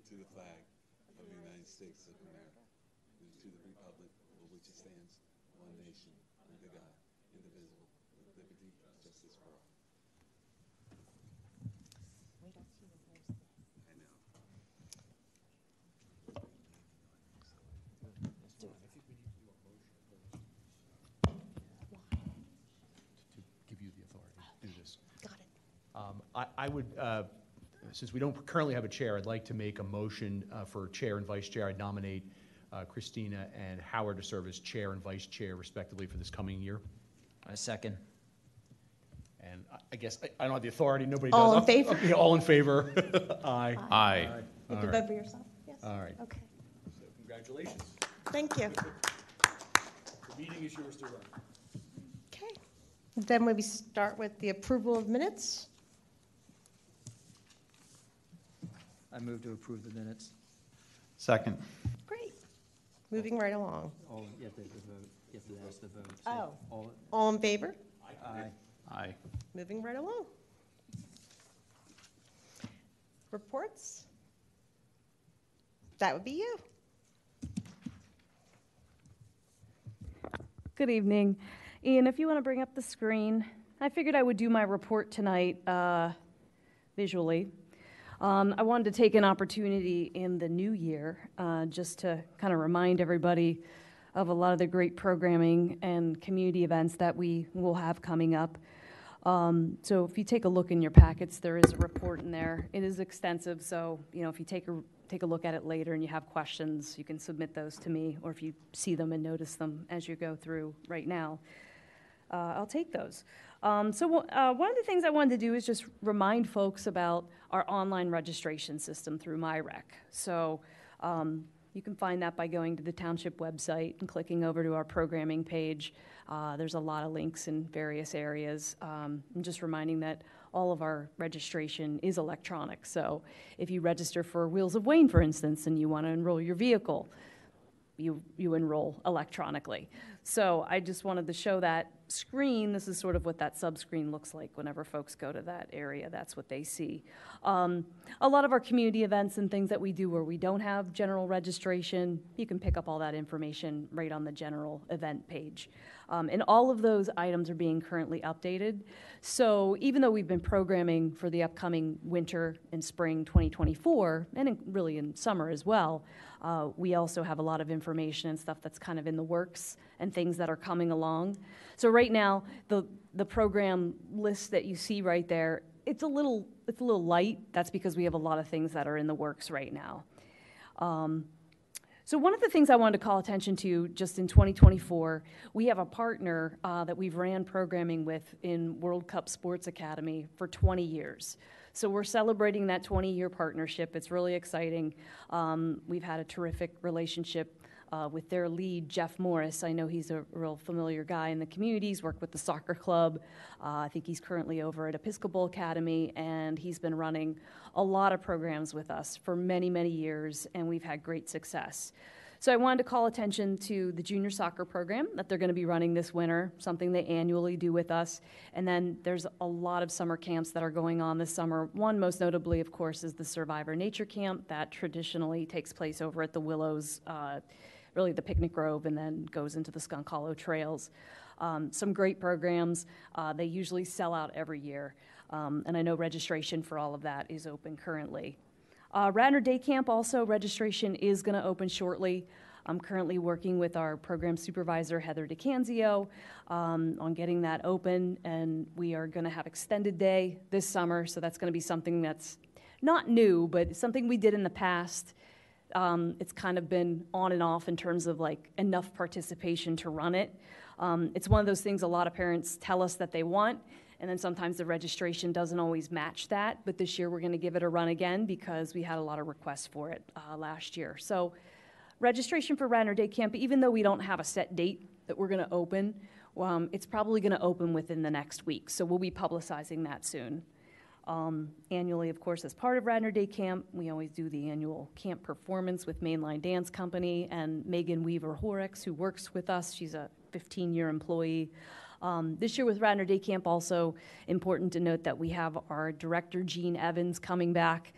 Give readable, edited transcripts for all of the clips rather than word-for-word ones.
to the flag of the United States of America, and to the republic for which it stands, one nation, under God, indivisible, with liberty and justice for all. I know. Give you the authority to do this. Got it. I would, since we don't currently have a chair, I'd like to make a motion for chair and vice chair. I'd nominate Christina and Howard to serve as chair and vice chair respectively for this coming year. I second. And I guess I don't have the authority. Nobody All does. in favor? Okay, all in favor? Aye. Aye. You All can right. vote for yourself? Yes. All right. Okay. So congratulations. Thank you. The meeting is yours to run. Okay. Then we start with the approval of minutes. I move to approve the minutes. Second. Great. Moving right along. You have to vote. You have to ask the vote. Oh. All, All in favor? aye. Aye. Moving right along. Reports? That would be you. Good evening. Ian, if you want to bring up the screen, I figured I would do my report tonight visually. I wanted to take an opportunity in the new year just to kind of remind everybody of a lot of the great programming and community events that we will have coming up. So if you take a look in your packets, there is a report in there. It is extensive, so if you take a look at it later and you have questions, you can submit those to me, or if you see them and notice them as you go through right now, I'll take those. One of the things I wanted to do is just remind folks about our online registration system through MyRec. So you can find that by going to the Township website and clicking over to our programming page. There's a lot of links in various areas. I'm just reminding that all of our registration is electronic. So if you register for Wheels of Wayne, for instance, and you want to enroll your vehicle, you enroll electronically. So I just wanted to show that screen. This is sort of what that subscreen looks like whenever folks go to that area. That's what they see. A lot of our community events and things that we do where we don't have general registration, you can pick up all that information right on the general event page. And all of those items are being currently updated. So even though we've been programming for the upcoming winter and spring 2024, and really in summer as well, we also have a lot of information and stuff that's kind of in the works and things that are coming along. So right now, the program list that you see right there, it's a little light. That's because we have a lot of things that are in the works right now. So one of the things I wanted to call attention to just in 2024, we have a partner that we've ran programming with in World Cup Sports Academy for 20 years. So we're celebrating that 20-year partnership. It's really exciting. We've had a terrific relationship with their lead, Jeff Morris. I know he's a real familiar guy in the community. He's worked with the soccer club. I think he's currently over at Episcopal Academy, and he's been running a lot of programs with us for many, many years, and we've had great success. So I wanted to call attention to the junior soccer program that they're going to be running this winter, something they annually do with us. And then there's a lot of summer camps that are going on this summer. One, most notably, of course, is the Survivor Nature Camp that traditionally takes place over at the Willows, really the Picnic Grove, and then goes into the Skunk Hollow Trails. Some great programs. They usually sell out every year. And I know registration for all of that is open currently. Radnor Day Camp also, registration is going to open shortly. I'm currently working with our program supervisor, Heather DeCanzio, on getting that open, and we are going to have extended day this summer, so that's going to be something that's not new, but something we did in the past. It's kind of been on and off in terms of like enough participation to run it. It's one of those things a lot of parents tell us that they want, and then sometimes the registration doesn't always match that, but this year we're going to give it a run again because we had a lot of requests for it last year. So registration for Radnor Day Camp, even though we don't have a set date that we're going to open, it's probably going to open within the next week, so we'll be publicizing that soon. Annually, of course, as part of Radnor Day Camp, we always do the annual camp performance with Mainline Dance Company and Megan Weaver-Horrocks, who works with us. She's a 15-year employee. This year with Radnor Day Camp, also important to note that we have our director, Gene Evans, coming back.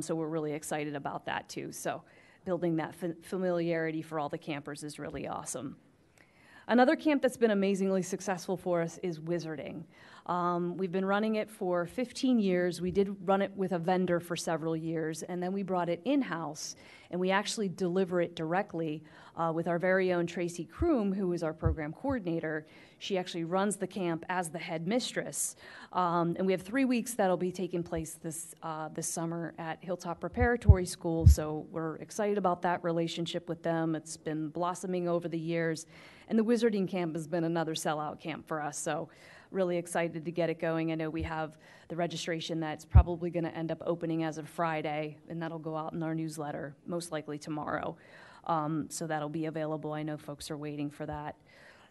So we're really excited about that too. So building that familiarity for all the campers is really awesome. Another camp that's been amazingly successful for us is wizarding. We've been running it for 15 years. We did run it with a vendor for several years, and then we brought it in-house, and we actually deliver it directly with our very own Tracy Kroom, who is our program coordinator. She actually runs the camp as the head mistress. And we have 3 weeks that'll be taking place this summer at Hilltop Preparatory School, so we're excited about that relationship with them. It's been blossoming over the years, and the Wizarding Camp has been another sellout camp for us, so really excited to get it going. I know we have the registration that's probably going to end up opening as of Friday, and that'll go out in our newsletter, most likely tomorrow. So that'll be available. I know folks are waiting for that.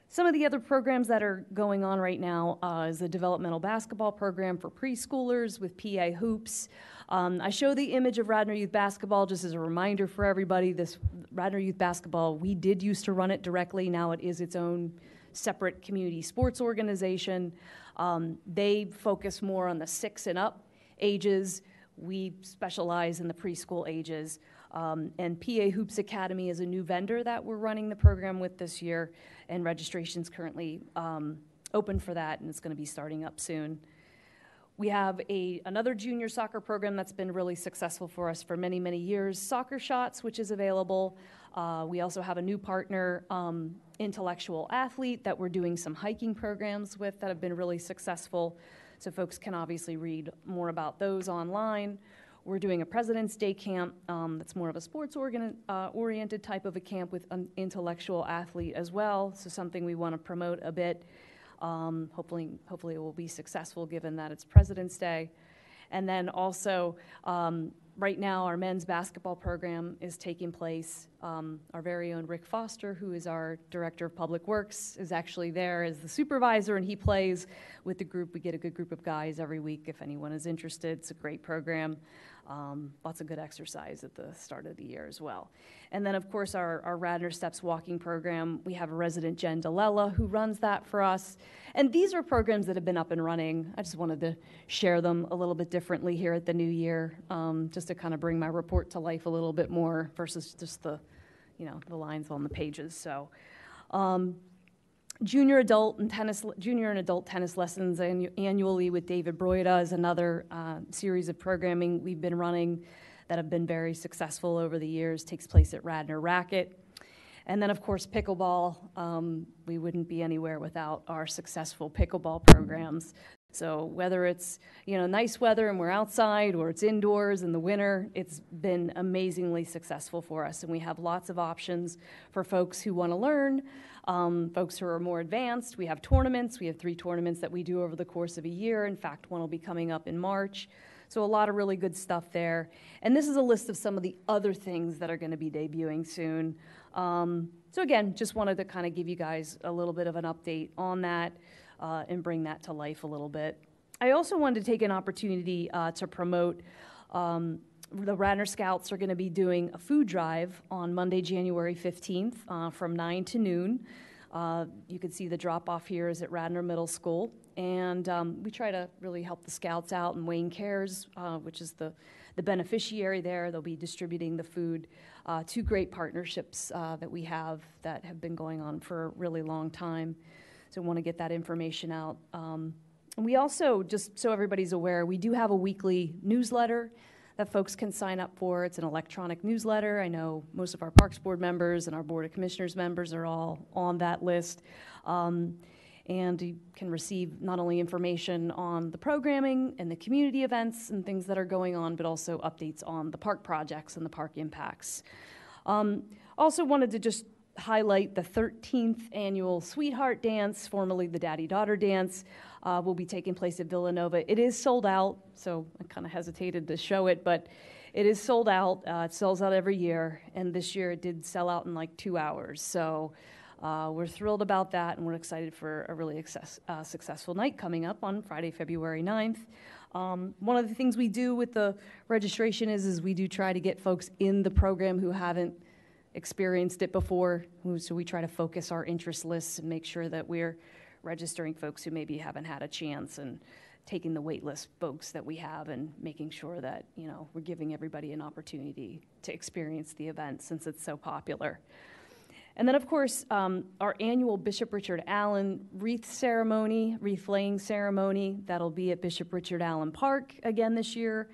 Some of the other programs that are going on right now is a developmental basketball program for preschoolers with PA Hoops. I show the image of Radnor Youth Basketball just as a reminder for everybody. This Radnor Youth Basketball, we did used to run it directly. Now it is its own separate community sports organization. They focus more on the 6 and up ages. We specialize in the preschool ages. And PA Hoops Academy is a new vendor that we're running the program with this year, and registration's currently open for that, and it's going to be starting up soon. We have another junior soccer program that's been really successful for us for many, many years, Soccer Shots, which is available. We also have a new partner, Intellectual Athlete, that we're doing some hiking programs with that have been really successful. So folks can obviously read more about those online. We're doing a President's Day camp that's more of a sports-oriented type of a camp with an Intellectual Athlete as well, so something we want to promote a bit. Hopefully it will be successful given that it's President's Day. And then also, right now, our men's basketball program is taking place. Our very own Rick Foster, who is our Director of Public Works, is actually there as the supervisor, and he plays with the group. We get a good group of guys every week if anyone is interested. It's a great program. Lots of good exercise at the start of the year as well. And then, of course, our Radnor Steps walking program, we have a resident, Jen DeLella, who runs that for us. And these are programs that have been up and running. I just wanted to share them a little bit differently here at the new year, just to kind of bring my report to life a little bit more versus just the lines on the pages. So, junior and adult tennis lessons annually with David Broida is another series of programming we've been running that have been very successful over the years. Takes place at Radnor Racket. And then, of course, pickleball. We wouldn't be anywhere without our successful pickleball programs. So whether it's nice weather and we're outside, or it's indoors in the winter, it's been amazingly successful for us. And we have lots of options for folks who want to learn, folks who are more advanced. We have tournaments. We have 3 tournaments that we do over the course of a year. In fact, one will be coming up in March. So a lot of really good stuff there. And this is a list of some of the other things that are going to be debuting soon. So again, just wanted to kind of give you guys a little bit of an update on that and bring that to life a little bit. I also wanted to take an opportunity to promote the Radnor Scouts are going to be doing a food drive on Monday, January 15th from 9 to noon. You can see the drop-off here is at Radnor Middle School. And we try to really help the Scouts out, and Wayne Cares, which is the beneficiary there. They'll be distributing the food. 2 great partnerships that we have that have been going on for a really long time. So I want to get that information out. And we also, just so everybody's aware, we do have a weekly newsletter that folks can sign up for. It's an electronic newsletter. I know most of our Parks Board members and our Board of Commissioners members are all on that list. And you can receive not only information on the programming and the community events and things that are going on, but also updates on the park projects and the park impacts. Also wanted to just highlight the 13th annual Sweetheart Dance, formerly the Daddy-Daughter Dance, will be taking place at Villanova. It is sold out, so I kind of hesitated to show it, but it is sold out. It sells out every year, and this year it did sell out in like 2 hours. So we're thrilled about that, and we're excited for a really successful night coming up on Friday, February 9th. One of the things we do with the registration is we do try to get folks in the program who haven't experienced it before. So we try to focus our interest lists and make sure that we're registering folks who maybe haven't had a chance. And taking the wait list folks that we have and making sure that, you know, we're giving everybody an opportunity to experience the event since it's so popular. And then, of course, our annual Bishop Richard Allen wreath laying ceremony, that'll be at Bishop Richard Allen Park again this year,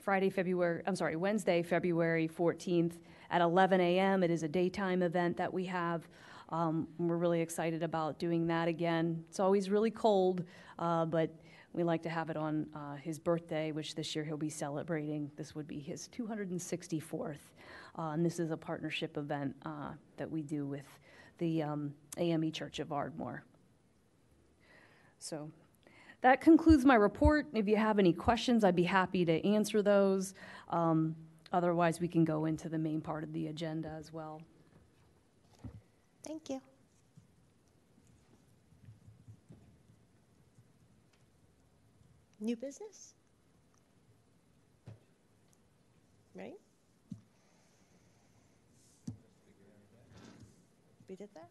Wednesday, February 14th at 11 a.m. It is a daytime event that we have. We're really excited about doing that again. It's always really cold, but we like to have it on his birthday, which this year he'll be celebrating. This would be his 264th. And this is a partnership event that we do with the AME Church of Ardmore. So that concludes my report. If you have any questions, I'd be happy to answer those. Otherwise, we can go into the main part of the agenda as well. Thank you. New business? Right? We did that?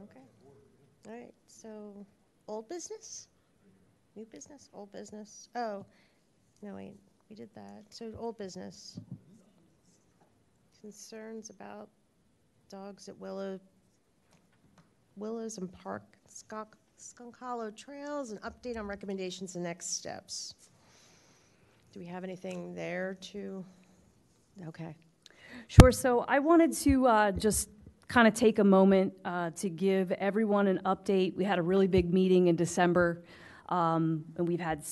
Okay. All right, so old business? New business, old business? Oh, no, wait, we did that. So old business. Concerns about dogs at Willows and Park, Skunk Hollow Trails, an update on recommendations and next steps. Do we have anything there to, okay. Sure, so I wanted to just kind of take a moment to give everyone an update. We had a really big meeting in December, and we've had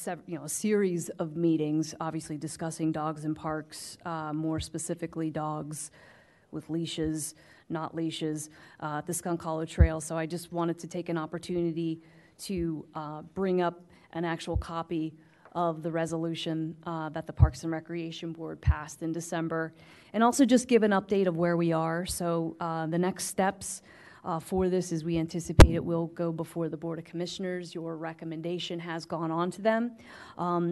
a series of meetings, obviously discussing dogs in parks, more specifically dogs with leashes, not leashes, the Skunk Hollow Trail. So I just wanted to take an opportunity to bring up an actual copy of the resolution that the Parks and Recreation Board passed in December, and also just give an update of where we are. So the next steps for this is we anticipate it will go before the Board of Commissioners. Your recommendation has gone on to them.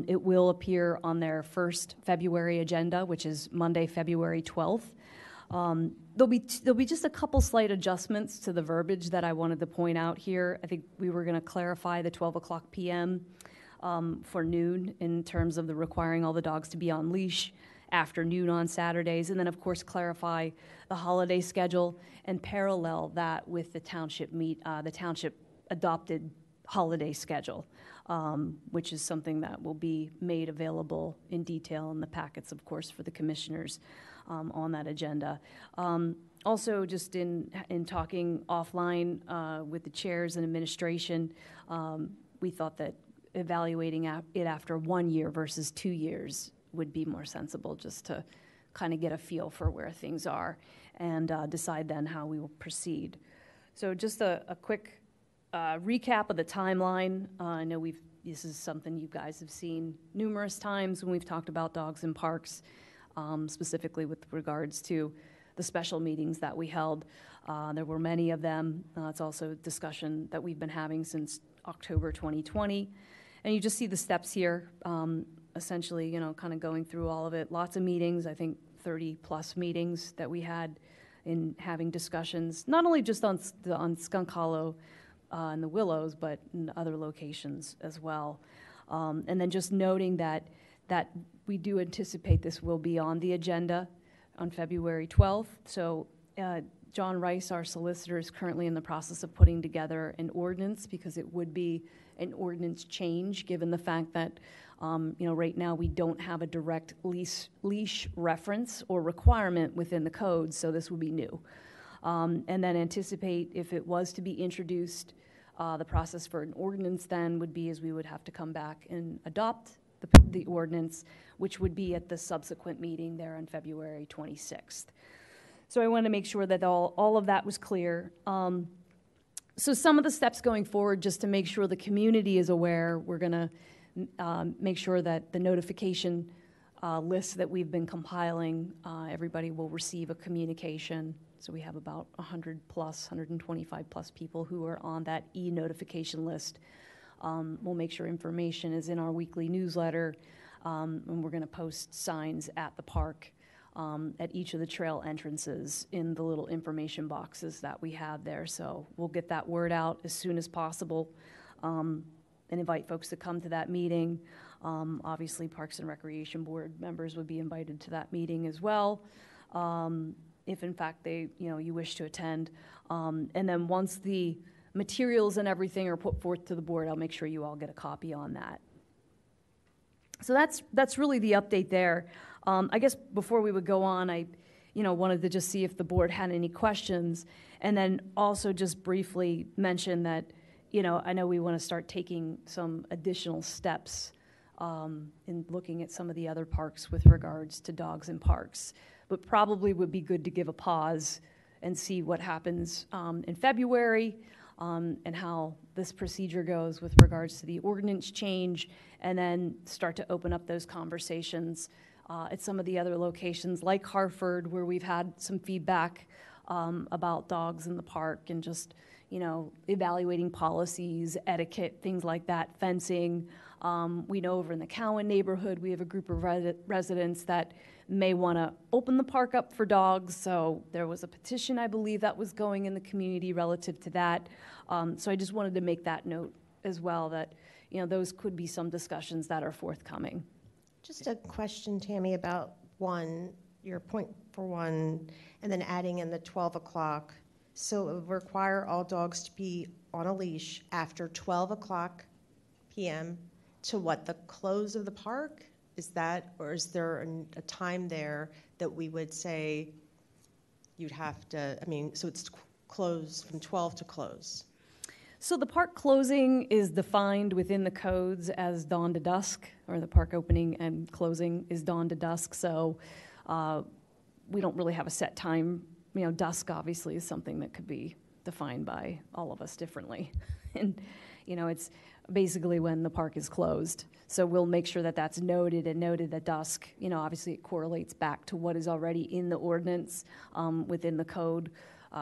It will appear on their first February agenda, which is Monday, February 12th. There'll be just a couple slight adjustments to the verbiage that I wanted to point out here. I think we were going to clarify the 12 o'clock p.m. For noon in terms of the requiring all the dogs to be on leash after noon on Saturdays, and then of course clarify the holiday schedule and parallel that with the township adopted holiday schedule, which is something that will be made available in detail in the packets, of course, for the commissioners on that agenda. Also, just in talking offline with the chairs and administration, we thought that evaluating it after 1 year versus 2 years would be more sensible, just to kind of get a feel for where things are and decide then how we will proceed. So just a quick recap of the timeline. I know this is something you guys have seen numerous times when we've talked about dogs in parks, specifically with regards to the special meetings that we held. There were many of them. It's also a discussion that we've been having since October 2020. And you just see the steps here, essentially, kind of going through all of it. Lots of meetings, I think 30-plus meetings that we had in having discussions, not only just on Skunk Hollow and the Willows, but in other locations as well. And then just noting that we do anticipate this will be on the agenda on February 12th. So John Rice, our solicitor, is currently in the process of putting together an ordinance, because it would be an ordinance change, given the fact that right now we don't have a direct leash reference or requirement within the code, so this would be new. And then anticipate, if it was to be introduced, the process for an ordinance then would be, as we would have to come back and adopt the ordinance, which would be at the subsequent meeting there on February 26th. So I wanted to make sure that all of that was clear. So some of the steps going forward, just to make sure the community is aware, we're going to make sure that the notification list that we've been compiling, everybody will receive a communication. So we have about 125 plus people who are on that e-notification list. We'll make sure information is in our weekly newsletter, and we're going to post signs at the park at each of the trail entrances in the little information boxes that we have there. So we'll get that word out as soon as possible. And and invite folks to come to that meeting. Obviously, Parks and Recreation Board members would be invited to that meeting as well, if in fact you wish to attend. And then once the materials and everything are put forth to the board, I'll make sure you all get a copy on that. So that's really the update there. I guess before we would go on, I wanted to just see if the board had any questions, and then also just briefly mention that, I know we want to start taking some additional steps in looking at some of the other parks with regards to dogs in parks, but probably would be good to give a pause and see what happens in February, and how this procedure goes with regards to the ordinance change, and then start to open up those conversations at some of the other locations like Hartford, where we've had some feedback about dogs in the park, and just evaluating policies, etiquette, things like that, fencing. We know over in the Cowan neighborhood, we have a group of residents that may want to open the park up for dogs. So there was a petition, I believe, that was going in the community relative to that. So I just wanted to make that note as well, that those could be some discussions that are forthcoming. Just a question, Tammy, about your point for 1, and then adding in the 12 o'clock. So it would require all dogs to be on a leash after 12 o'clock p.m. to what, the close of the park? Is that, or is there a time there that we would say you'd have to, so it's closed from 12 to close? So the park closing is defined within the codes as dawn to dusk, or the park opening and closing is dawn to dusk. So we don't really have a set time. Dusk obviously is something that could be defined by all of us differently. And, it's basically when the park is closed. So we'll make sure that that's noted at dusk. Obviously it correlates back to what is already in the ordinance within the code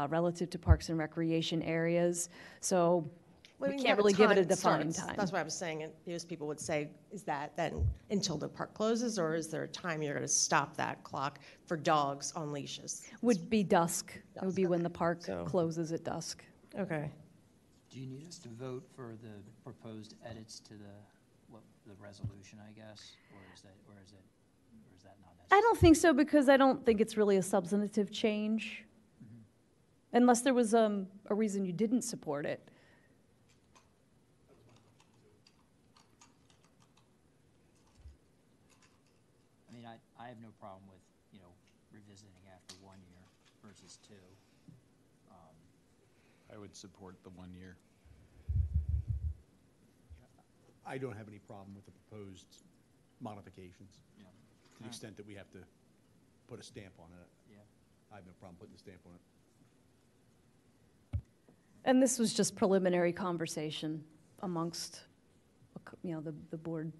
relative to parks and recreation areas. So we can't really give it a defined time. That's what I was saying. And most people would say, is that then until the park closes, or is there a time you're going to stop that clock for dogs on leashes? Would be dusk. It would be when the park closes at dusk. Okay. Do you need us to vote for the proposed edits to the resolution, I guess, or is that not necessary? I don't think so, because I don't think it's really a substantive change, unless there was a reason you didn't support it. I have no problem with revisiting after 1 year versus 2. I would support the 1 year. I don't have any problem with the proposed modifications. Yeah. To the extent that we have to put a stamp on it. Yeah. I have no problem putting a stamp on it. And this was just preliminary conversation amongst, the board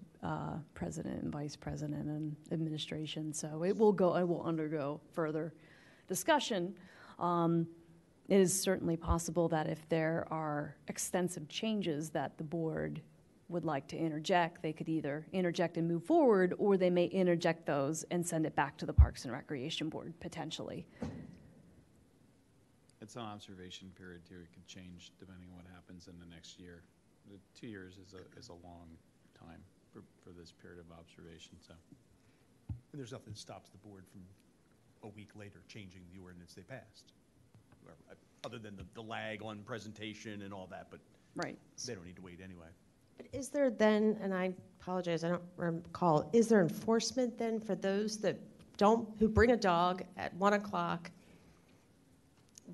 president and vice president and administration. So it will undergo further discussion. It is certainly possible that if there are extensive changes that the board would like to interject, they could either interject and move forward, or they may interject those and send it back to the Parks and Recreation Board, potentially. It's an observation period too. It could change depending on what happens in the next year. 2 years is a long time for this period of observation. So, And there's nothing that stops the board from a week later changing the ordinance they passed, other than the lag on presentation and all that, but Right. they don't need to wait anyway. But is there then, and I apologize, I don't recall, is there enforcement then for those who bring a dog at 1 o'clock?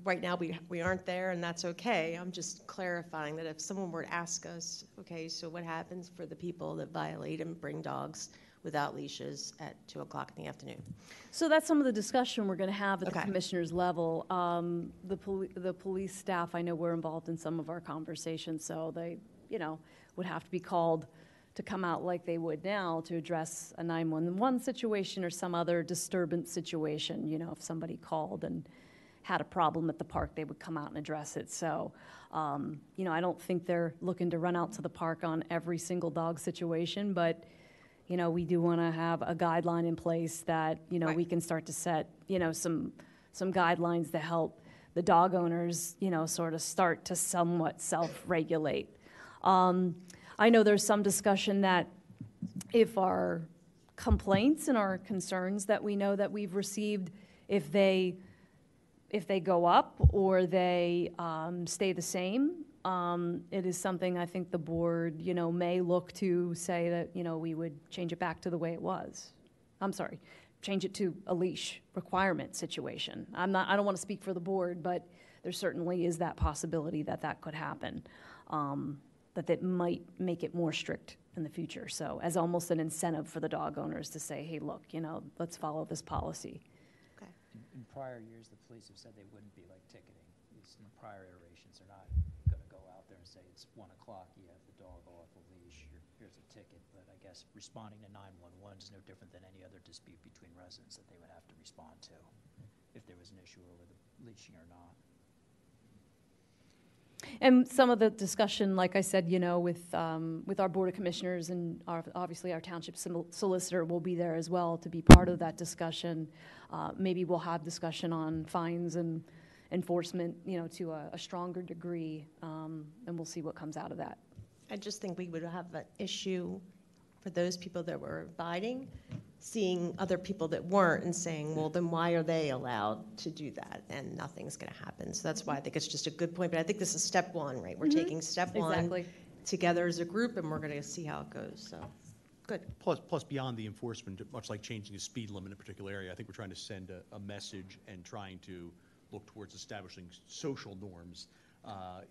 Right now, we aren't there, and that's okay. I'm just clarifying that if someone were to ask us, okay, so what happens for the people that violate and bring dogs without leashes at 2 o'clock in the afternoon? So that's some of the discussion we're going to have at the Okay. commissioner's level. The police staff, I know, were involved in some of our conversations, so they, would have to be called to come out like they would now to address a 911 situation or some other disturbance situation. If somebody called and had a problem at the park, they would come out and address it. So, I don't think they're looking to run out to the park on every single dog situation, but we do want to have a guideline in place that, Right. we can start to set, some guidelines to help the dog owners, sort of start to somewhat self-regulate. I know there's some discussion that if our complaints and our concerns that we know that we've received, if they go up or they stay the same, it is something I think the board, may look to say that, we would change it back to the way it was. I'm sorry, change it to a leash requirement situation. I don't want to speak for the board, but there certainly is that possibility that that could happen, that might make it more strict in the future. So as almost an incentive for the dog owners to say, hey, look, let's follow this policy. Okay. In prior years, the police have said they wouldn't be like ticketing. At least in the prior iterations, they're not going to go out there and say it's 1 o'clock, you have the dog off a leash, here's a ticket. But I guess responding to 911 is no different than any other dispute between residents that they would have to respond to if there was an issue over the leashing or not. And some of the discussion, like I said, with our Board of Commissioners and obviously our Township solicitor will be there as well to be part of that discussion. Maybe we'll have discussion on fines and enforcement, to a stronger degree, and we'll see what comes out of that. I just think we would have an issue for those people that were abiding, seeing other people that weren't and saying, well, then why are they allowed to do that? And nothing's going to happen. So that's why I think it's just a good point. But I think this is step one, right? We're taking step Exactly. one together as a group, and we're going to see how it goes. So, good. Plus beyond the enforcement, much like changing the speed limit in a particular area, I think we're trying to send a message and trying to look towards establishing social norms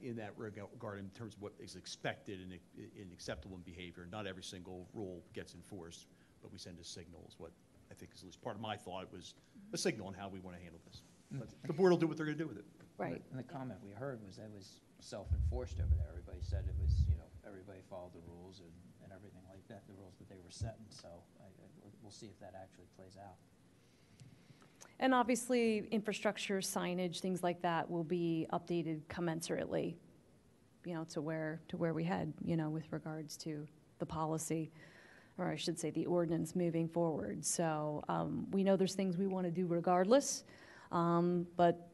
in that regard in terms of what is expected and acceptable in behavior. Not every single rule gets enforced, but we send a signal is what I think is at least part of my thought was a signal on how we want to handle this. But the board will do what they're going to do with it. Right. And the comment we heard was that it was self-enforced over there. Everybody said it was, everybody followed the rules and everything like that, the rules that they were setting. So we'll see if that actually plays out. And obviously, infrastructure, signage, things like that will be updated commensurately, to where we head, with regards to the policy, or I should say the ordinance moving forward. So we know there's things we want to do regardless, but,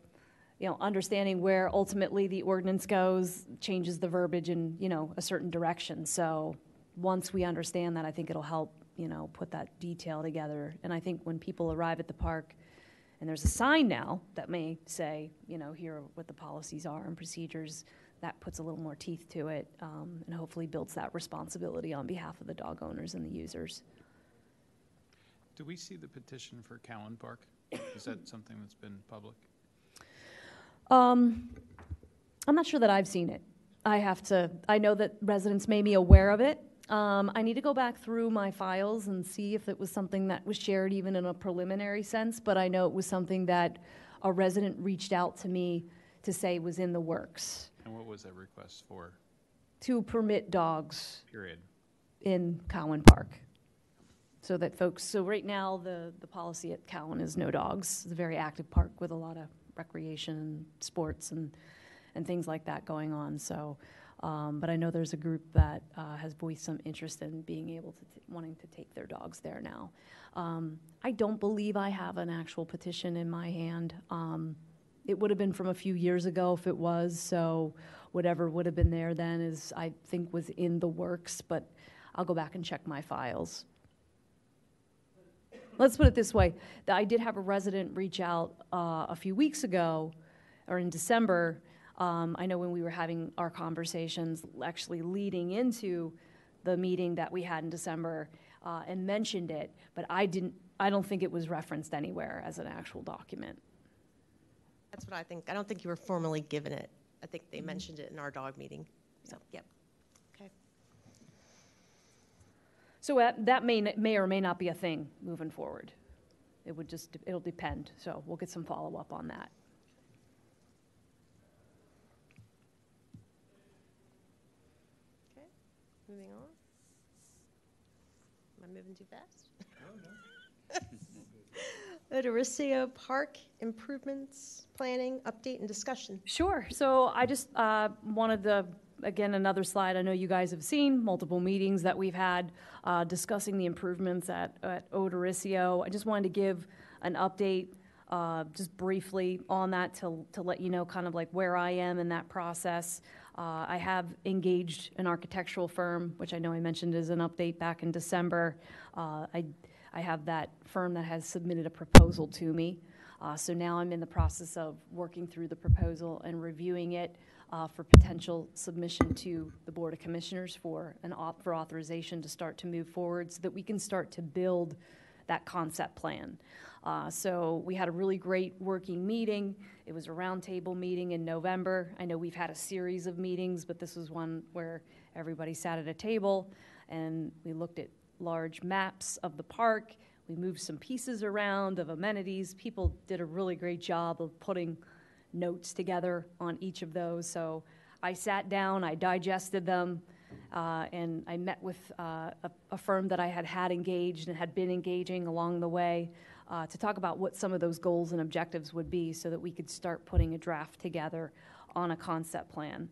understanding where ultimately the ordinance goes changes the verbiage in, a certain direction. So once we understand that, I think it'll help, put that detail together. And I think when people arrive at the park, and there's a sign now that may say, here are what the policies are and procedures, that puts a little more teeth to it, and hopefully builds that responsibility on behalf of the dog owners and the users. Do we see the petition for Cowan Park? Is that something that's been public? I'm not sure that I've seen it. I know that residents may be aware of it. I need to go back through my files and see if it was something that was shared even in a preliminary sense, but I know it was something that a resident reached out to me to say was in the works. And what was that request for? To permit dogs Period. in Cowan Park. So right now, the policy at Cowan is no dogs. It's a very active park with a lot of recreation and sports and things like that going on. So, but I know there's a group that has voiced some interest in being able to, wanting to take their dogs there now. I don't believe I have an actual petition in my hand. It would have been from a few years ago if it was, so whatever would have been there then is, I think, was in the works, but I'll go back and check my files. Let's put it this way. I did have a resident reach out a few weeks ago, or in December. I know when we were having our conversations, actually leading into the meeting that we had in December, and mentioned it, but I don't think it was referenced anywhere as an actual document. That's what I think. I don't think you were formally given it. I think they mentioned it in our dog meeting. So, yep. Okay. So that may or may not be a thing moving forward. It'll depend. So we'll get some follow-up on that. Okay. Moving on. Am I moving too fast? Odorosio Park improvements, planning, update, and discussion. Sure. So I just wanted to, again, another slide. I know you guys have seen multiple meetings that we've had discussing the improvements at Odorosio. I just wanted to give an update just briefly on that to let you know kind of like where I am in that process. I have engaged an architectural firm, which I know I mentioned as an update back in December. I have that firm that has submitted a proposal to me. So now I'm in the process of working through the proposal and reviewing it for potential submission to the Board of Commissioners for authorization to start to move forward so that we can start to build that concept plan. So we had a really great working meeting. It was a roundtable meeting in November. I know we've had a series of meetings, but this was one where everybody sat at a table and we looked at large maps of the park. We moved some pieces around of amenities. People did a really great job of putting notes together on each of those. So I sat down, I digested them, and I met with a firm that I had engaged and had been engaging along the way to talk about what some of those goals and objectives would be so that we could start putting a draft together on a concept plan.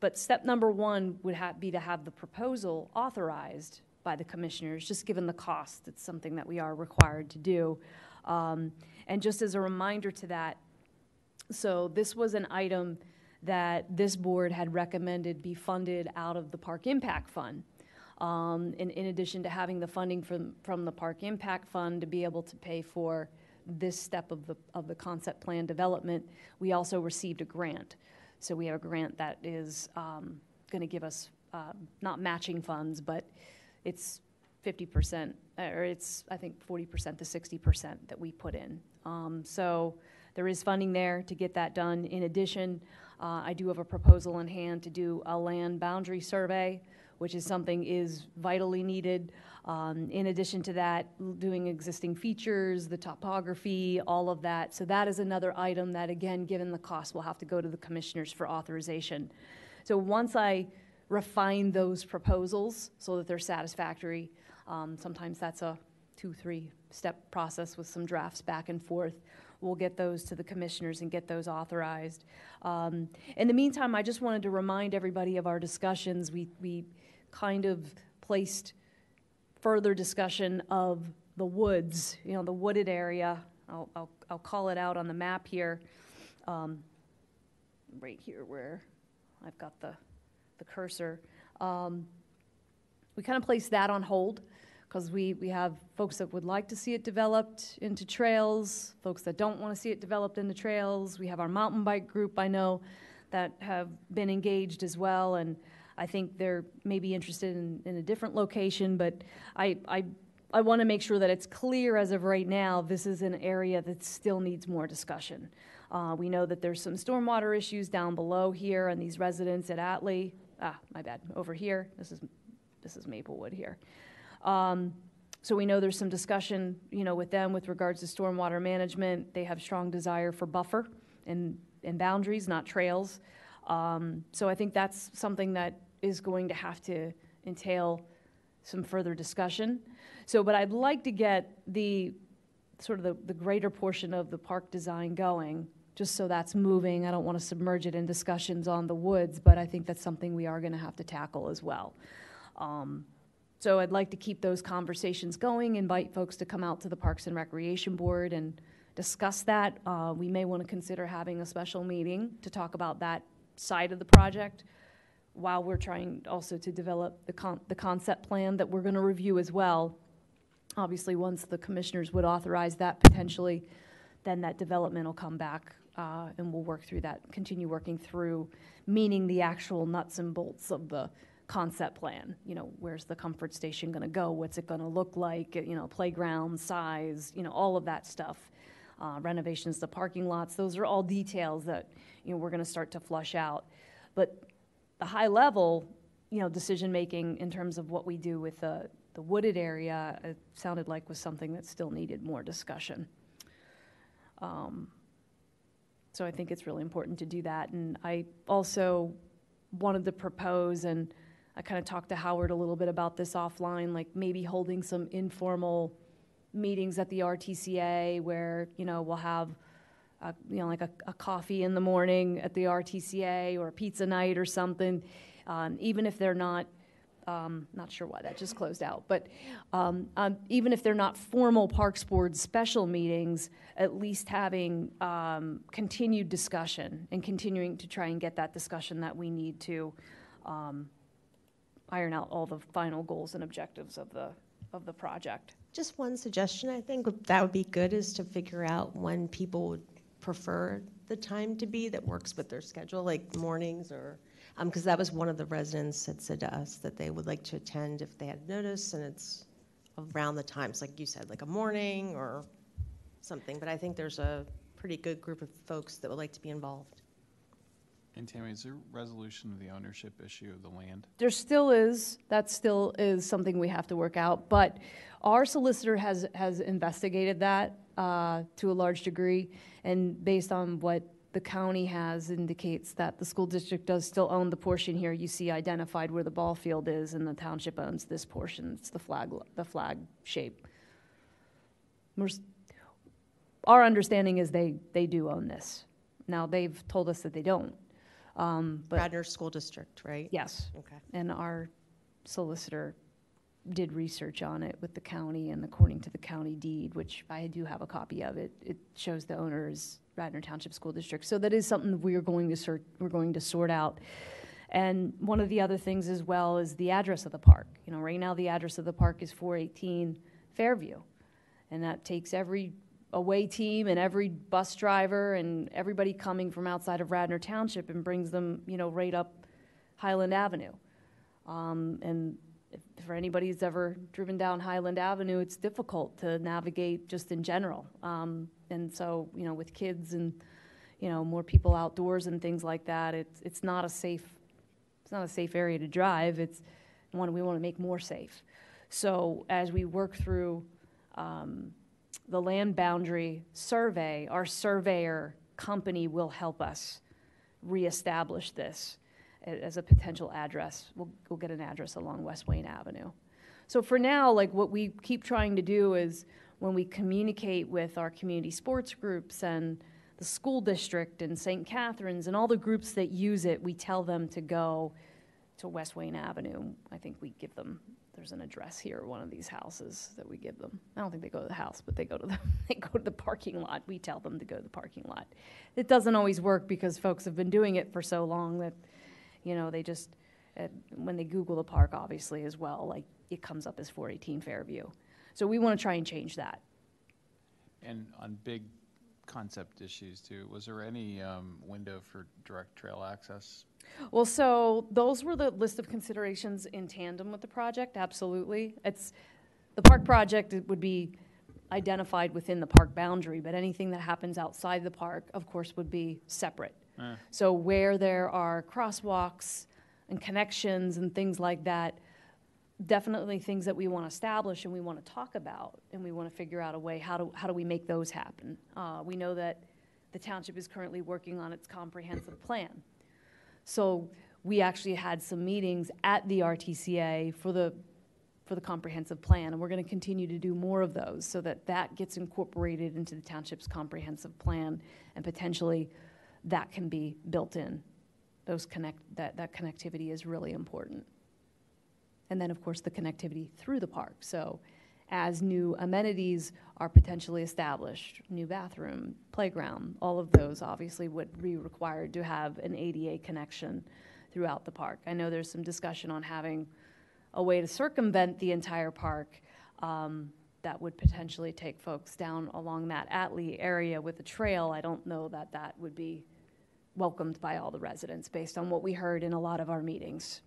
But step number one would be to have the proposal authorized by the commissioners, just given the cost. It's something that we are required to do. And just as a reminder to that, so this was an item that this board had recommended be funded out of the Park Impact Fund. In addition to having the funding from the Park Impact Fund to be able to pay for this step of the concept plan development, we also received a grant. So we have a grant that is going to give us not matching funds, but it's 50%, or it's, I think, 40% to 60% that we put in. So there is funding there to get that done. In addition, I do have a proposal in hand to do a land boundary survey, which is something is vitally needed. In addition to that, doing existing features, the topography, all of that. So that is another item that, again, given the cost, will have to go to the commissioners for authorization. So once I refine those proposals so that they're satisfactory, sometimes that's a 2-3 step process with some drafts back and forth. We'll get those to the commissioners and get those authorized. In the meantime, I just wanted to remind everybody of our discussions. We kind of placed further discussion of the woods, the wooded area. I'll call it out on the map here, right here where I've got the cursor. We kind of placed that on hold because we have folks that would like to see it developed into trails, folks that don't want to see it developed into trails. We have our mountain bike group, I know, that have been engaged as well, and I think they're maybe interested in a different location, but I want to make sure that it's clear as of right now, this is an area that still needs more discussion. We know that there's some stormwater issues down below here, and these residents at Atlee, my bad, over here, this is Maplewood here. So we know there's some discussion, with them with regards to stormwater management. They have strong desire for buffer and boundaries, not trails. So I think that's something that is going to have to entail some further discussion. So, but I'd like to get the greater portion of the park design going, just so that's moving. I don't want to submerge it in discussions on the woods, but I think that's something we are going to have to tackle as well. So I'd like to keep those conversations going, invite folks to come out to the Parks and Recreation Board and discuss that. We may want to consider having a special meeting to talk about that side of the project while we're trying also to develop the concept plan that we're going to review as well. Obviously, once the commissioners would authorize that potentially, then that development will come back and we'll work through that, continue working through, meaning the actual nuts and bolts of the concept plan. Where's the comfort station going to go? What's it going to look like? Playground size, all of that stuff. Renovations to parking lots, those are all details that, we're going to start to flush out. But the high level, decision-making in terms of what we do with the wooded area, it sounded like was something that still needed more discussion. So I think it's really important to do that. And I also wanted to propose, and I kind of talked to Howard a little bit about this offline, like maybe holding some informal meetings at the RTCA where, we'll have, like a coffee in the morning at the RTCA or a pizza night or something, even if they're not Not sure why that just closed out, but even if they're not formal Parks Board special meetings, at least having continued discussion and continuing to try and get that discussion that we need to iron out all the final goals and objectives of the project. Just one suggestion, I think that would be good, is to figure out when people would prefer the time to be that works with their schedule, like mornings or, because that was one of the residents that said to us that they would like to attend if they had notice, and it's around the times, like you said, like a morning or something. But I think there's a pretty good group of folks that would like to be involved. And Tammy, is there resolution of the ownership issue of the land? There still is. That still is something we have to work out. But our solicitor has investigated that to a large degree, and based on what the county has indicates that the school district does still own the portion here. You see identified where the ball field is, and the township owns this portion. It's the flag shape. Our understanding is they do own this. Now, they've told us that they don't. But Radnor School District, right? yes. Okay. And our solicitor did research on it with the county, and according to the county deed, which I do have a copy of it, it shows the owner is Radnor Township School District. So that is something that we're going to sort out. And one of the other things as well is the address of the park. You know, right now the address of the park is 418 Fairview, and that takes every away team and every bus driver and everybody coming from outside of Radnor Township and brings them, you know, right up Highland Avenue. And for anybody who's ever driven down Highland Avenue, it's difficult to navigate just in general. And so, you know, with kids and, you know, more people outdoors and things like that, it's not a safe area to drive. We want to make more safe. So as we work through the land boundary survey, our surveyor company will help us reestablish this as a potential address. We'll get an address along West Wayne Avenue. So for now, like, what we keep trying to do is when we communicate with our community sports groups and the school district and St. Catherine's and all the groups that use it, we tell them to go to West Wayne Avenue. I think we give them, there's an address here, one of these houses that we give them. I don't think they go to the house, but they go to the parking lot. We tell them to go to the parking lot. It doesn't always work because folks have been doing it for so long that, you know, they just, when they Google the park, obviously, as well, like, it comes up as 418 Fairview. So we want to try and change that. And on big concept issues too, was there any window for direct trail access? Well, so those were the list of considerations in tandem with the project, absolutely. It's, the park project, it would be identified within the park boundary, but anything that happens outside the park, of course, would be separate. So where there are crosswalks and connections and things like that, definitely things that we want to establish and we want to talk about, and we want to figure out a way, how do we make those happen? We know that the township is currently working on its comprehensive plan. So we actually had some meetings at the RTCA for the comprehensive plan, and we're going to continue to do more of those so that that gets incorporated into the township's comprehensive plan, and potentially that can be built in. That connectivity is really important. And then, of course, the connectivity through the park. So as new amenities are potentially established, new bathroom, playground, all of those obviously would be required to have an ADA connection throughout the park. I know there's some discussion on having a way to circumvent the entire park that would potentially take folks down along that Atlee area with a trail. I don't know that that would be welcomed by all the residents based on what we heard in a lot of our meetings.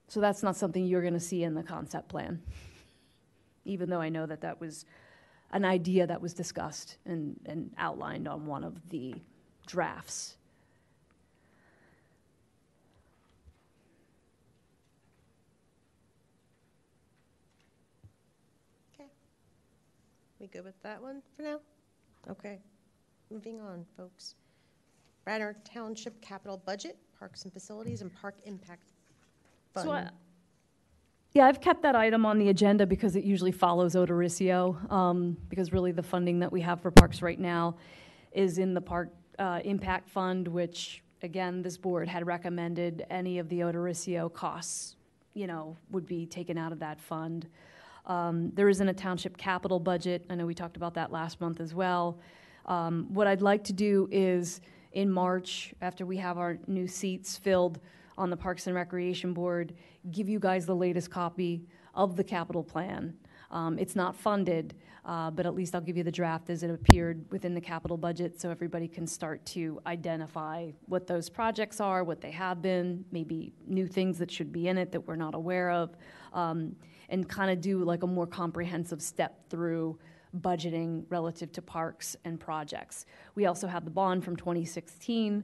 So that's not something you're going to see in the concept plan, even though I know that that was an idea that was discussed and outlined on one of the drafts. Okay. We good with that one for now? Okay. Moving on, folks. Radnor Township Capital Budget, Parks and Facilities, and Park Impact Fund. So yeah, I've kept that item on the agenda because it usually follows Odoricio, because really the funding that we have for parks right now is in the Park Impact Fund, which again, this board had recommended any of the Odoriceo costs, would be taken out of that fund. There isn't a township capital budget. I know we talked about that last month as well. What I'd like to do is, in March, after we have our new seats filled on the Parks and Recreation Board, give you guys the latest copy of the capital plan. It's not funded, but at least I'll give you the draft as it appeared within the capital budget, so everybody can start to identify what those projects are, what they have been, maybe new things that should be in it that we're not aware of, and kind of do like a more comprehensive step through budgeting relative to parks and projects. We also have the bond from 2016,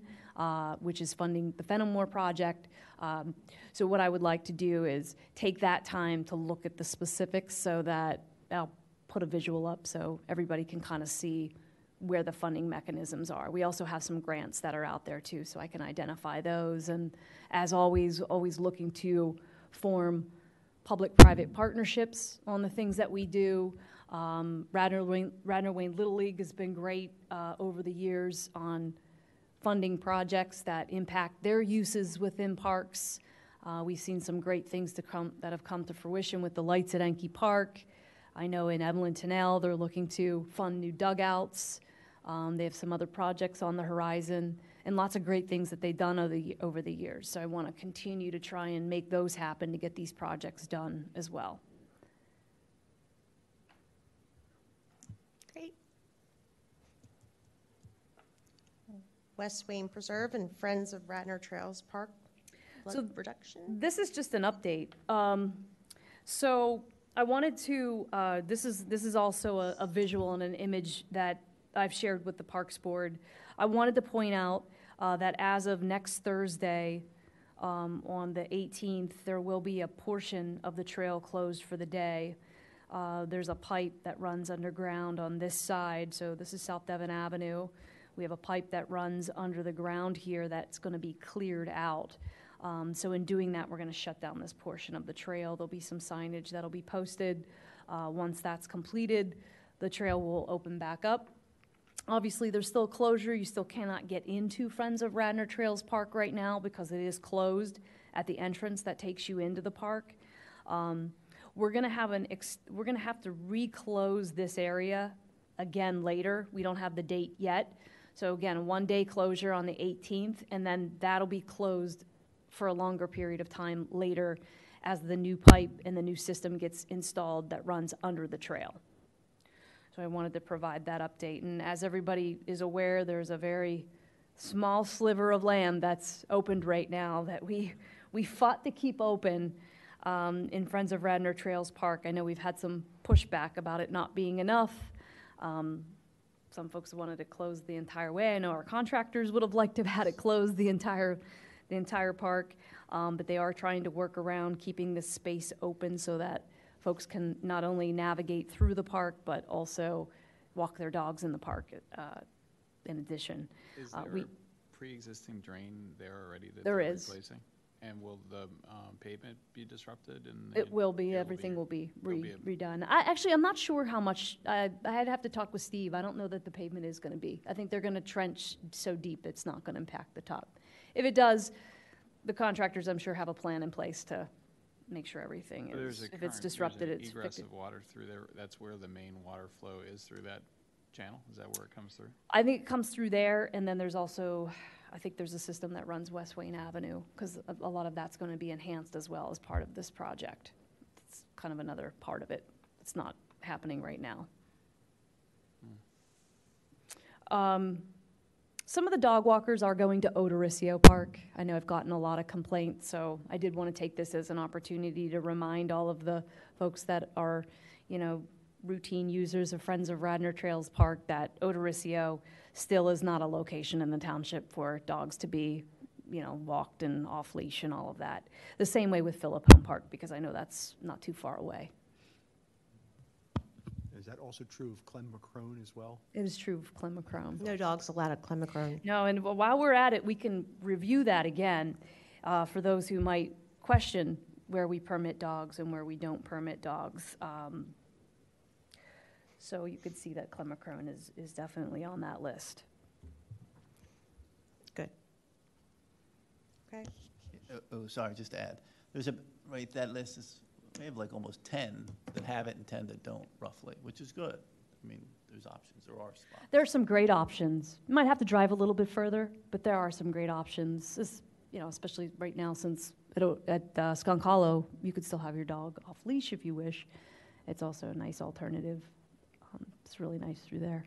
which is funding the Fenimore project. So what I would like to do is take that time to look at the specifics so that I'll put a visual up so everybody can kind of see where the funding mechanisms are. We also have some grants that are out there too, so I can identify those. And as always looking to form public-private partnerships on the things that we do. Radnor Wayne Little League has been great over the years on funding projects that impact their uses within parks. We've seen some great things that have come to fruition with the lights at Enke Park. I know in Evelyn Tennell, they're looking to fund new dugouts. They have some other projects on the horizon, and lots of great things that they've done over the years. So I want to continue to try and make those happen to get these projects done as well. Great. West Wayne Preserve and Friends of Radnor Trails Park flood reduction. This is just an update. So I wanted to, this is also a visual and an image that I've shared with the Parks Board. I wanted to point out that as of next Thursday, on the 18th, there will be a portion of the trail closed for the day. There's a pipe that runs underground on this side, so this is South Devon Avenue. We have a pipe that runs under the ground here that's going to be cleared out. So in doing that, we're going to shut down this portion of the trail. There'll be some signage that'll be posted. Once that's completed, the trail will open back up. Obviously, there's still a closure. You still cannot get into Friends of Radnor Trails Park right now because it is closed at the entrance that takes you into the park. We're going to have to reclose this area again later. We don't have the date yet. So again, 1 day closure on the 18th, and then that'll be closed for a longer period of time later as the new pipe and the new system gets installed that runs under the trail. So I wanted to provide that update. And as everybody is aware, there's a very small sliver of land that's opened right now that we fought to keep open in Friends of Radnor Trails Park. I know we've had some pushback about it not being enough. Some folks wanted to close the entire way. I know our contractors would have liked to have had it closed the entire park, but they are trying to work around keeping this space open so that folks can not only navigate through the park, but also walk their dogs in the park in addition. Is there a pre-existing drain there already that there they're is. Replacing? And will the pavement be disrupted? It will be. Everything will be redone. I'm not sure how much. I'd have to talk with Steve. I don't know that the pavement is going to be. I think they're going to trench so deep it's not going to impact the top. If it does, the contractors, I'm sure, have a plan in place to make sure everything is. If it's disrupted, it's egress of water through there. That's where the main water flow is, through that channel. Is that where it comes through? I think it comes through there, and then there's also, I think there's a system that runs West Wayne Avenue, because a lot of that's going to be enhanced as well as part of this project. It's kind of another part of it. It's not happening right now. Some of the dog walkers are going to Odoriceo Park. I know I've gotten a lot of complaints, so I did want to take this as an opportunity to remind all of the folks that are, routine users of Friends of Radnor Trails Park that Odoriceo still is not a location in the township for dogs to be, walked and off leash and all of that. The same way with Phillip Home Park, because I know that's not too far away. Is that also true of Clem-Macrone as well? It is true of Clem-Macrone. No dogs allowed at Clem-Macrone. No, and while we're at it, we can review that again for those who might question where we permit dogs and where we don't permit dogs. So you could see that Clem-Macrone is definitely on that list. Good. Okay. Sorry, just to add. There's right, that list is, we have like almost 10 that have it and 10 that don't, roughly, which is good. I mean, there's options, there are spots. There are some great options. You might have to drive a little bit further, but there are some great options. Especially right now, since at Skunk Hollow, you could still have your dog off leash if you wish. It's also a nice alternative. It's really nice through there.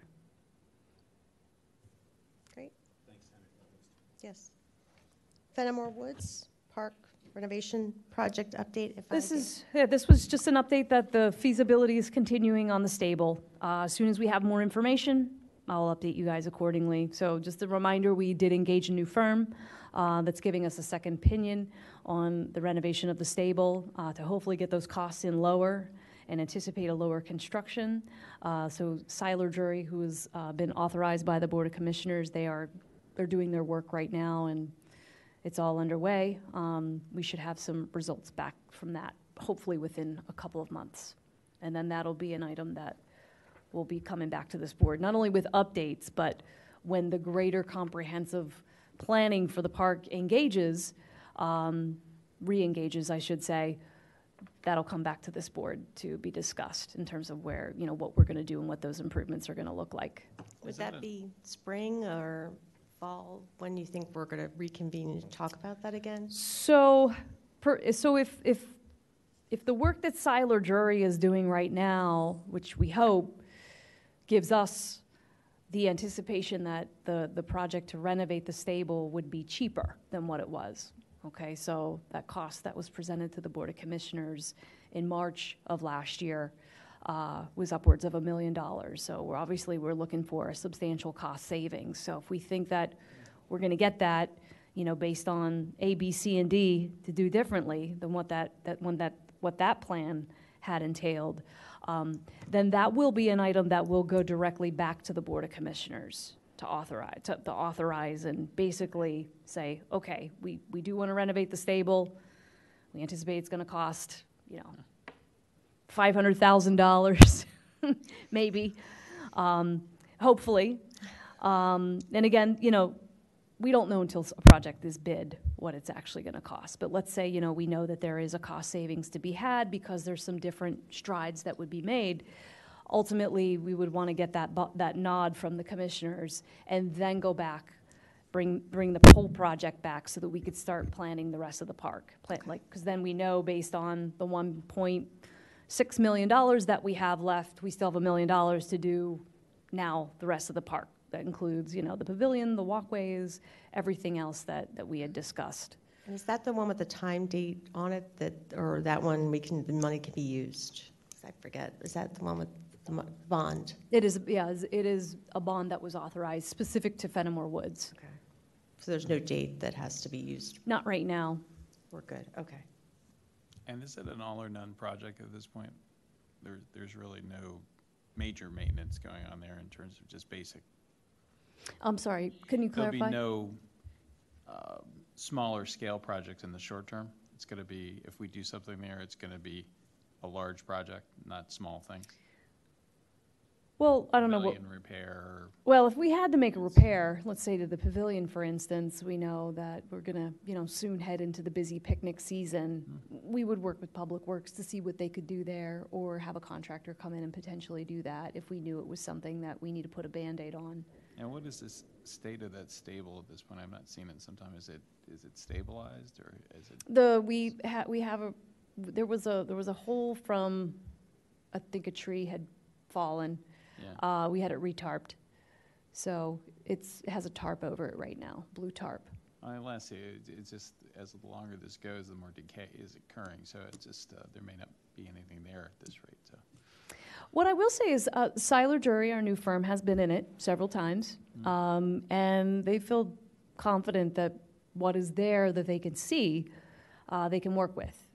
Great. Yes. Fenimore Woods Park renovation project update. This was just an update that the feasibility is continuing on the stable. As soon as we have more information, I'll update you guys accordingly. So just a reminder, we did engage a new firm that's giving us a second opinion on the renovation of the stable to hopefully get those costs in lower and anticipate a lower construction. So Seiler Jury, who has been authorized by the Board of Commissioners, they're doing their work right now, and it's all underway. We should have some results back from that, hopefully within a couple of months. And then that'll be an item that will be coming back to this board, not only with updates, but when the greater comprehensive planning for the park engages, re-engages, I should say, that'll come back to this board to be discussed in terms of where, what we're going to do and what those improvements are going to look like. Would that be spring or fall when you think we're going to reconvene and talk about that again? So if the work that Seiler Jury is doing right now, which we hope gives us the anticipation that the project to renovate the stable would be cheaper than what it was. Okay, so that cost that was presented to the Board of Commissioners in March of last year was upwards of $1 million. So we're looking for a substantial cost savings. So if we think that we're going to get that, based on A, B, C, and D to do differently than what that plan had entailed, then that will be an item that will go directly back to the Board of Commissioners to authorize and basically say, okay, we do want to renovate the stable. We anticipate it's going to cost, $500,000, maybe, hopefully. And again, we don't know until a project is bid what it's actually going to cost. But let's say, we know that there is a cost savings to be had because there's some different strides that would be made. Ultimately, we would want to get that nod from the commissioners and then go back, bring the whole project back so that we could start planning the rest of the park. Because then we know based on the $1.6 million that we have left, we still have $1 million to do now the rest of the park. That includes, the pavilion, the walkways, everything else that we had discussed. And is that the one with the time date on it, or that one the money can be used? I forget. Is that the one with the bond? It is, yeah, it is a bond that was authorized specific to Fenimore Woods. Okay. So there's no date that has to be used? Not right now. We're good, okay. And is it an all or none project at this point? There's really no major maintenance going on there in terms of just basic. I'm sorry, can you clarify? There'll be no smaller scale projects in the short term. It's going to be, if we do something there, it's going to be a large project, not small things. Well, I don't know what. Pavilion repair. Well, if we had to make a repair, let's say to the pavilion, for instance, we know that we're going to, soon head into the busy picnic season. Mm-hmm. We would work with Public Works to see what they could do there, or have a contractor come in and potentially do that if we knew it was something that we need to put a Band-Aid on. And what is this state of that stable at this point? I've not seen it sometime. Is it stabilized, or is it? There was a hole from, I think a tree had fallen. Yeah. We had it retarped, so it has a tarp over it right now, blue tarp. Lastly, it's just as the longer this goes, the more decay is occurring. So it's just there may not be anything there at this rate. So. What I will say is Seiler Jury, our new firm, has been in it several times, and they feel confident that what is there that they can see, they can work with.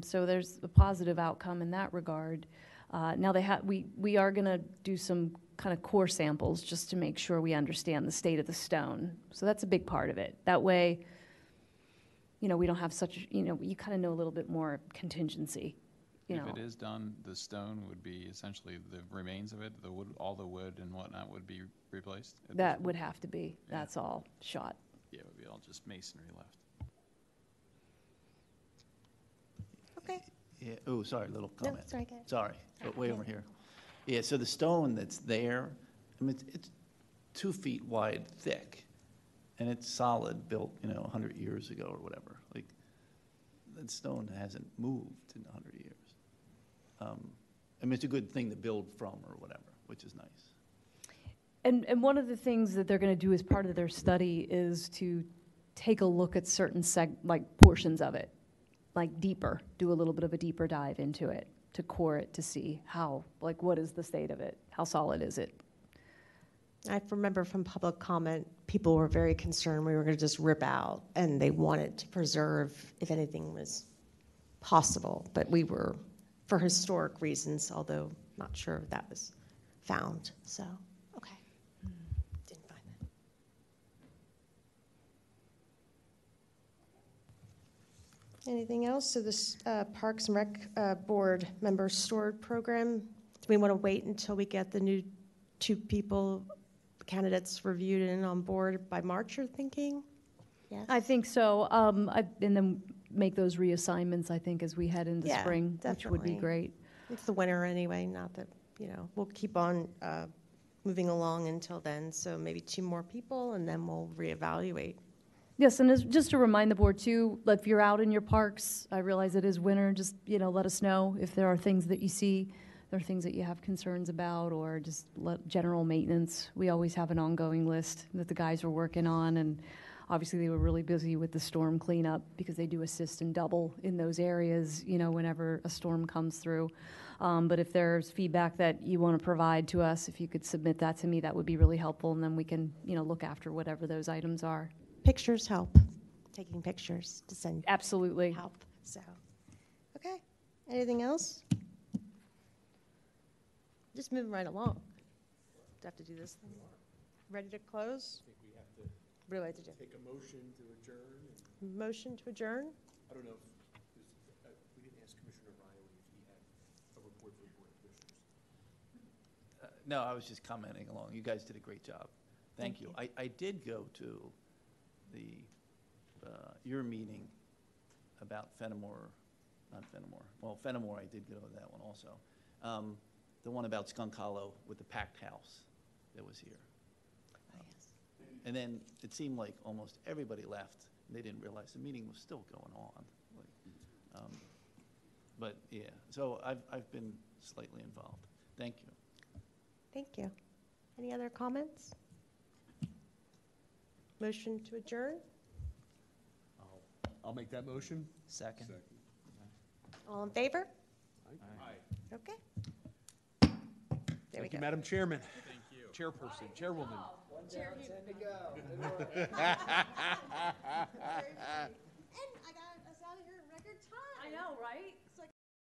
So there's a positive outcome in that regard. Now we are going to do some kind of core samples just to make sure we understand the state of the stone. So that's a big part of it. That way, we don't have such, you kind of know a little bit more contingency. If it is done, the stone would be essentially the remains of it, the wood, all the wood and whatnot would be replaced? That would have to be. Yeah. That's all shot. Yeah, it would be all just masonry left. Okay. Yeah, oh, sorry, little No, comment. sorry, go ahead. Sorry, but way over here. Yeah, so the stone that's there, I mean, it's 2 feet wide thick, and it's solid, built, 100 years ago or whatever. Like, that stone hasn't moved in 100 years. I mean, it's a good thing to build from or whatever, which is nice. And one of the things that they're going to do as part of their study is to take a look at certain portions of it, like deeper, do a little bit of a deeper dive into it, to core it, to see how, what is the state of it? How solid is it? I remember from public comment, people were very concerned we were going to just rip out, and they wanted to preserve if anything was possible. But we were, for historic reasons, although not sure if that was found. So, okay. Didn't find that. Anything else? So this Parks and Rec Board member stored program, do we want to wait until we get the new 2 people, candidates reviewed and on board by March, you're thinking? Yes? I think so. And then make those reassignments, I think, as we head into Yeah, spring, which would be definitely. great. It's the winter anyway, not that, we'll keep on moving along until then. So maybe 2 more people, and then we'll reevaluate. Yes, and just to remind the board too, if you're out in your parks, I realize it is winter, just, let us know if there are things that you see, there are things that you have concerns about, or just general maintenance. We always have an ongoing list that the guys are working on, and obviously they were really busy with the storm cleanup because they do assist and double in those areas, whenever a storm comes through. But if there's feedback that you want to provide to us, if you could submit that to me, that would be really helpful, and then we can, look after whatever those items are. Pictures help. Taking pictures to send Absolutely. help. So, okay. Anything else? Just moving right along. Do I have to do this thing? Ready to close? I think we have to Really to do. take a motion to adjourn. Motion to adjourn? I don't know if, we didn't ask Commissioner Riley if he had a report for the Board of Commissioners. No, I was just commenting along. You guys did a great job. Thank you. I did go to your meeting about Fenimore, not Fenimore. Well, Fenimore, I did go to that one also. The one about Skunk Hollow with the packed house that was here. And then it seemed like almost everybody left. And they didn't realize the meeting was still going on. But yeah, so I've been slightly involved. Thank you. Thank you. Any other comments? Motion to adjourn? I'll make that motion. Second. All in favor? Aye. Okay. There we Thank you, go. Madam Chairman. Thank you. Chairperson, Chairwoman. And I got us out of here in record time. I know, right? It's like